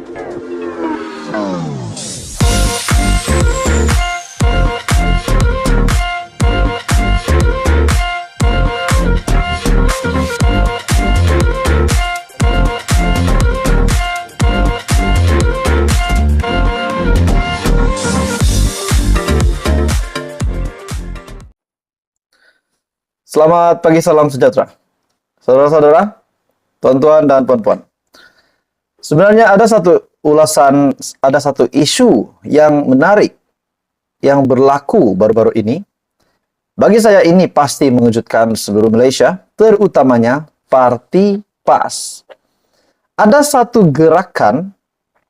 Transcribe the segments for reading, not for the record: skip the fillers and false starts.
Selamat pagi, salam sejahtera. Saudara-saudara, tuan-tuan dan puan-puan. Sebenarnya ada satu isu yang menarik yang berlaku baru-baru ini. Bagi saya ini pasti mengejutkan seluruh Malaysia, terutamanya Parti PAS. Ada satu gerakan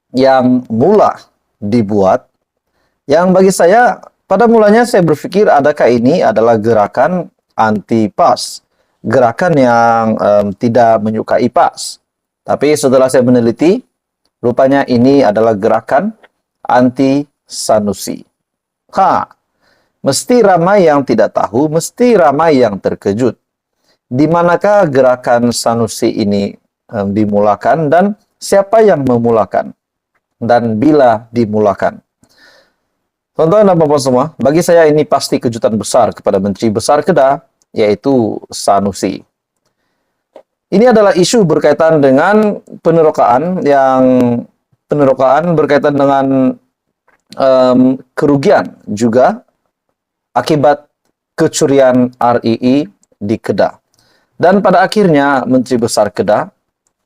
yang mula dibuat, yang bagi saya, pada mulanya saya berpikir adakah ini adalah gerakan anti-PAS, gerakan yang tidak menyukai PAS. Tapi setelah saya meneliti, rupanya ini adalah gerakan anti-Sanusi. Mesti ramai yang tidak tahu, mesti ramai yang terkejut. Di manakah gerakan Sanusi ini dimulakan dan siapa yang memulakan? Dan bila dimulakan? Tuan-tuan dan puan-puan semua, bagi saya ini pasti kejutan besar kepada Menteri Besar Kedah, yaitu Sanusi. Ini adalah isu berkaitan dengan penerokaan berkaitan dengan kerugian juga akibat kecurian RII di Kedah. Dan pada akhirnya Menteri Besar Kedah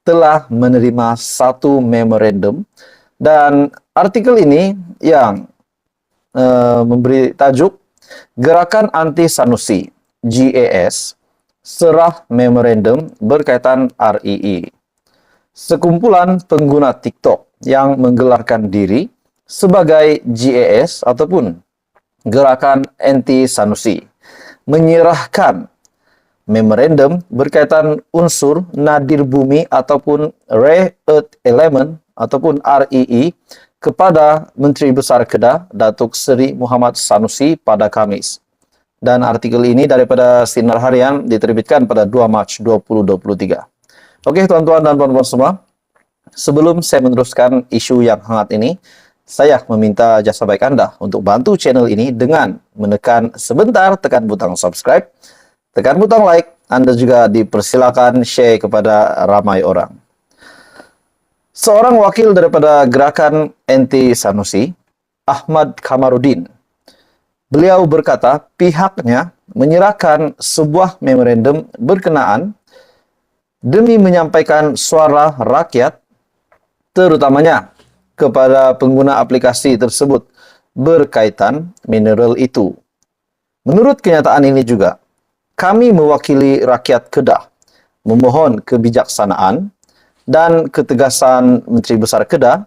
telah menerima satu memorandum, dan artikel ini yang memberi tajuk Gerakan Anti Sanusi GAS serah memorandum berkaitan RII. Sekumpulan pengguna TikTok yang menggelarkan diri sebagai GAS ataupun Gerakan Anti Sanusi menyerahkan memorandum berkaitan unsur nadir bumi ataupun rare earth element ataupun RII kepada Menteri Besar Kedah, Datuk Seri Muhammad Sanusi pada Khamis. Dan artikel ini daripada Sinar Harian diterbitkan pada 2 Mac 2023. Oke, tuan-tuan dan puan-puan semua, sebelum saya meneruskan isu yang hangat ini, saya meminta jasa baik Anda untuk bantu channel ini dengan menekan sebentar, tekan butang subscribe, tekan butang like. Anda juga dipersilakan share kepada ramai orang. Seorang wakil daripada gerakan anti Sanusi, Ahmad Kamarudin, beliau berkata pihaknya menyerahkan sebuah memorandum berkenaan demi menyampaikan suara rakyat, terutamanya kepada pengguna aplikasi tersebut berkaitan mineral itu. Menurut kenyataan ini juga, kami mewakili rakyat Kedah memohon kebijaksanaan dan ketegasan Menteri Besar Kedah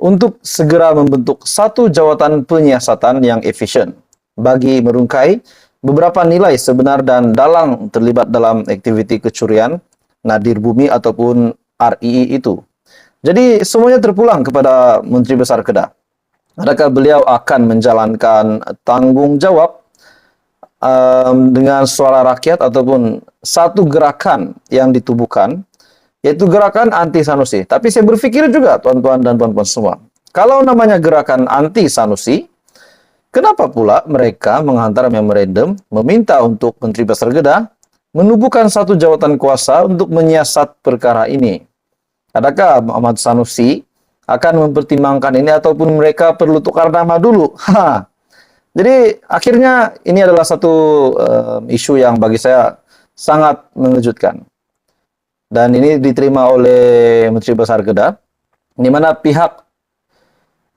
untuk segera membentuk satu jawatan penyiasatan yang efisien bagi merungkai beberapa nilai sebenar dan dalang terlibat dalam aktiviti kecurian nadir bumi ataupun RII itu. Jadi semuanya terpulang kepada Menteri Besar Kedah. Adakah beliau akan menjalankan tanggungjawab dengan suara rakyat ataupun satu gerakan yang ditubuhkan, yaitu gerakan anti Sanusi. Tapi saya berpikir juga, tuan-tuan dan puan-puan semua, kalau namanya gerakan anti Sanusi, kenapa pula mereka menghantar memorandum meminta untuk Menteri Besar Kedah menubuhkan satu jawatan kuasa untuk menyiasat perkara ini? Adakah Muhammad Sanusi akan mempertimbangkan ini ataupun mereka perlu tukar nama dulu? Jadi akhirnya ini adalah satu isu yang bagi saya sangat mengejutkan. Dan ini diterima oleh Menteri Besar Kedah, di mana pihak,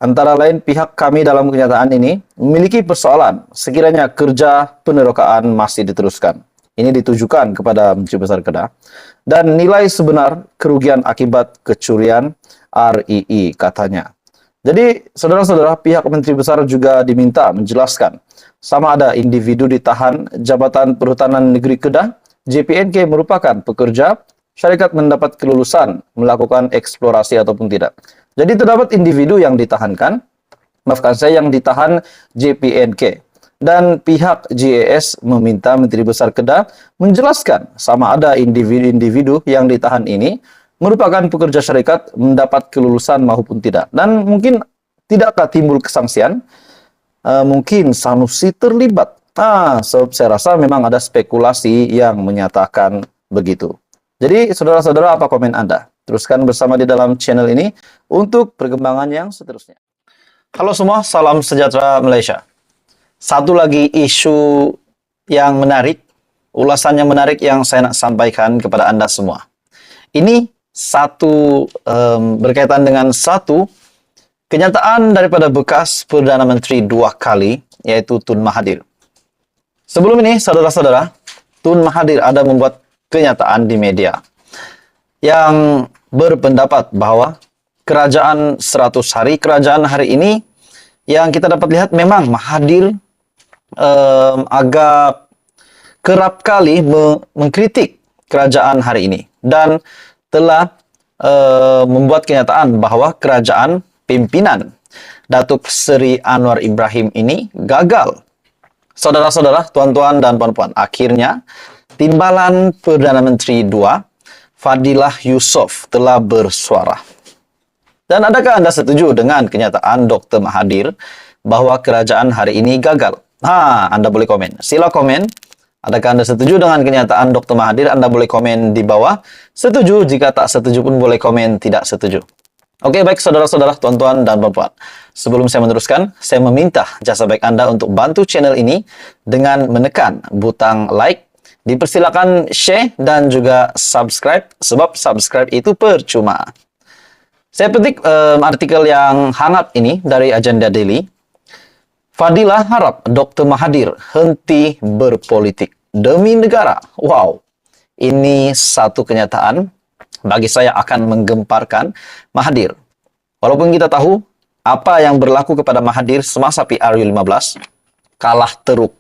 antara lain pihak kami dalam kenyataan ini, memiliki persoalan sekiranya kerja penerokaan masih diteruskan. Ini ditujukan kepada Menteri Besar Kedah. Dan nilai sebenar kerugian akibat kecurian RII katanya. Jadi, saudara-saudara, pihak Menteri Besar juga diminta menjelaskan sama ada individu ditahan Jabatan Perhutanan Negeri Kedah, JPNK merupakan pekerja syarikat mendapat kelulusan melakukan eksplorasi ataupun tidak. Jadi terdapat individu yang ditahankan, yang ditahan JPNK. Dan pihak GAS meminta Menteri Besar Kedah menjelaskan sama ada individu-individu yang ditahan ini merupakan pekerja syarikat mendapat kelulusan maupun tidak. Dan mungkin tidakkah timbul kesangsian? Mungkin Sanusi terlibat. Saya rasa memang ada spekulasi yang menyatakan begitu. Jadi, saudara-saudara, apa komen Anda? Teruskan bersama di dalam channel ini untuk perkembangan yang seterusnya. Halo semua, salam sejahtera Malaysia. Satu lagi isu yang menarik, ulasan yang menarik yang saya nak sampaikan kepada Anda semua. Ini berkaitan dengan satu kenyataan daripada bekas Perdana Menteri 2 kali, yaitu Tun Mahathir. Sebelum ini, saudara-saudara, Tun Mahathir ada membuat kenyataan di media yang berpendapat bahwa kerajaan 100 hari, kerajaan hari ini yang kita dapat lihat memang Mahathir agak kerap kali mengkritik kerajaan hari ini dan telah membuat kenyataan bahwa kerajaan pimpinan Datuk Seri Anwar Ibrahim ini gagal. Saudara-saudara, tuan-tuan dan puan-puan, akhirnya Timbalan Perdana Menteri 2 Fadilah Yusof telah bersuara. Dan adakah Anda setuju dengan kenyataan Dr. Mahathir bahwa kerajaan hari ini gagal? Anda boleh komen. Sila komen. Adakah Anda setuju dengan kenyataan Dr. Mahathir? Anda boleh komen di bawah. Setuju, jika tak setuju pun boleh komen tidak setuju. Oke, baik saudara-saudara, tuan-tuan dan puan-puan. Sebelum saya meneruskan, saya meminta jasa baik Anda untuk bantu channel ini dengan menekan butang like. Dipersilakan share dan juga subscribe, sebab subscribe itu percuma. Saya petik artikel yang hangat ini dari Agenda Daily. Fadilah harap Dr. Mahathir henti berpolitik demi negara. Wow, ini satu kenyataan bagi saya akan menggemparkan Mahathir. Walaupun kita tahu apa yang berlaku kepada Mahathir semasa PRU15 kalah teruk.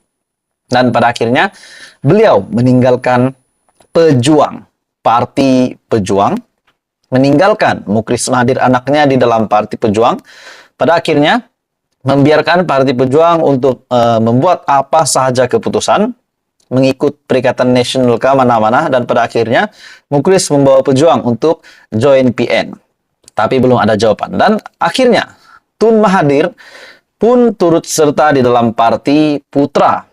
Dan pada akhirnya beliau meninggalkan Pejuang, Parti Pejuang, meninggalkan Mukris Mahathir anaknya di dalam Parti Pejuang. Pada akhirnya membiarkan Parti Pejuang untuk membuat apa sahaja keputusan, mengikut Perikatan Nasional ke mana-mana, dan pada akhirnya Mukris membawa Pejuang untuk join PN. Tapi belum ada jawaban. Dan akhirnya Tun Mahathir pun turut serta di dalam Parti Putra.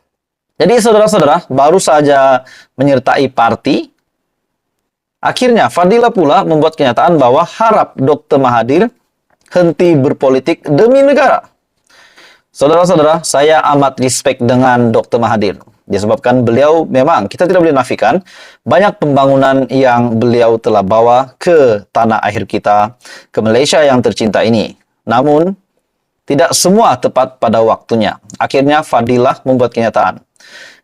Jadi saudara-saudara, baru saja menyertai parti, akhirnya Fadilah pula membuat kenyataan bahwa harap Dr. Mahathir henti berpolitik demi negara. Saudara-saudara, saya amat respect dengan Dr. Mahathir. Disebabkan beliau memang, kita tidak boleh nafikan, banyak pembangunan yang beliau telah bawa ke tanah air kita, ke Malaysia yang tercinta ini. Namun, tidak semua tepat pada waktunya. Akhirnya Fadilah membuat kenyataan.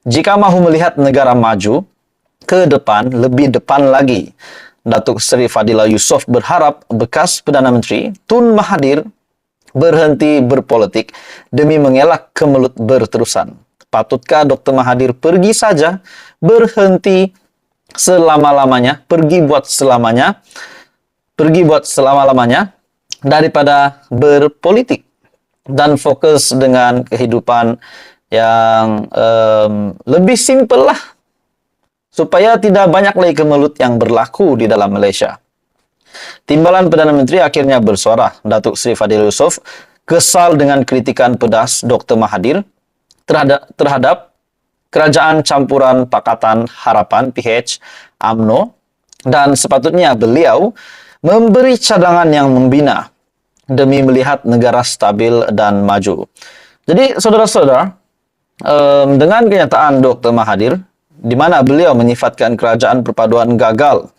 Jika mahu melihat negara maju ke depan, lebih depan lagi, Datuk Seri Fadilah Yusof berharap bekas Perdana Menteri Tun Mahathir berhenti berpolitik demi mengelak kemelut berterusan. Patutkah Dr. Mahathir pergi saja, berhenti selama-lamanya, pergi buat selama-lamanya daripada berpolitik dan fokus dengan kehidupan yang lebih simpel lah, supaya tidak banyak lagi kemelut yang berlaku di dalam Malaysia. Timbalan Perdana Menteri akhirnya bersuara. Datuk Seri Fadilah Yusof kesal dengan kritikan pedas Dr. Mahathir terhadap Kerajaan Campuran Pakatan Harapan PH UMNO, dan sepatutnya beliau memberi cadangan yang membina demi melihat negara stabil dan maju. Jadi saudara-saudara, dengan kenyataan Dr. Mahathir, di mana beliau menyifatkan kerajaan perpaduan gagal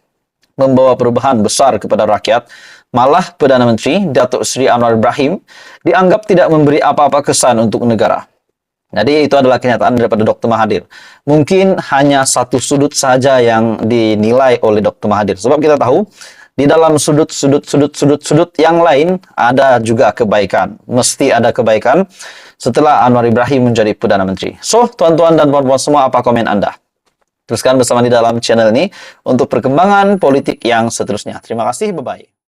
membawa perubahan besar kepada rakyat, malah Perdana Menteri Datuk Seri Anwar Ibrahim dianggap tidak memberi apa-apa kesan untuk negara. Jadi itu adalah kenyataan daripada Dr. Mahathir. Mungkin hanya satu sudut saja yang dinilai oleh Dr. Mahathir. Sebab kita tahu, di dalam sudut yang lain ada juga kebaikan. Mesti ada kebaikan setelah Anwar Ibrahim menjadi Perdana Menteri. So, tuan-tuan dan puan-puan semua, apa komen Anda? Teruskan bersama di dalam channel ini untuk perkembangan politik yang seterusnya. Terima kasih, bye-bye.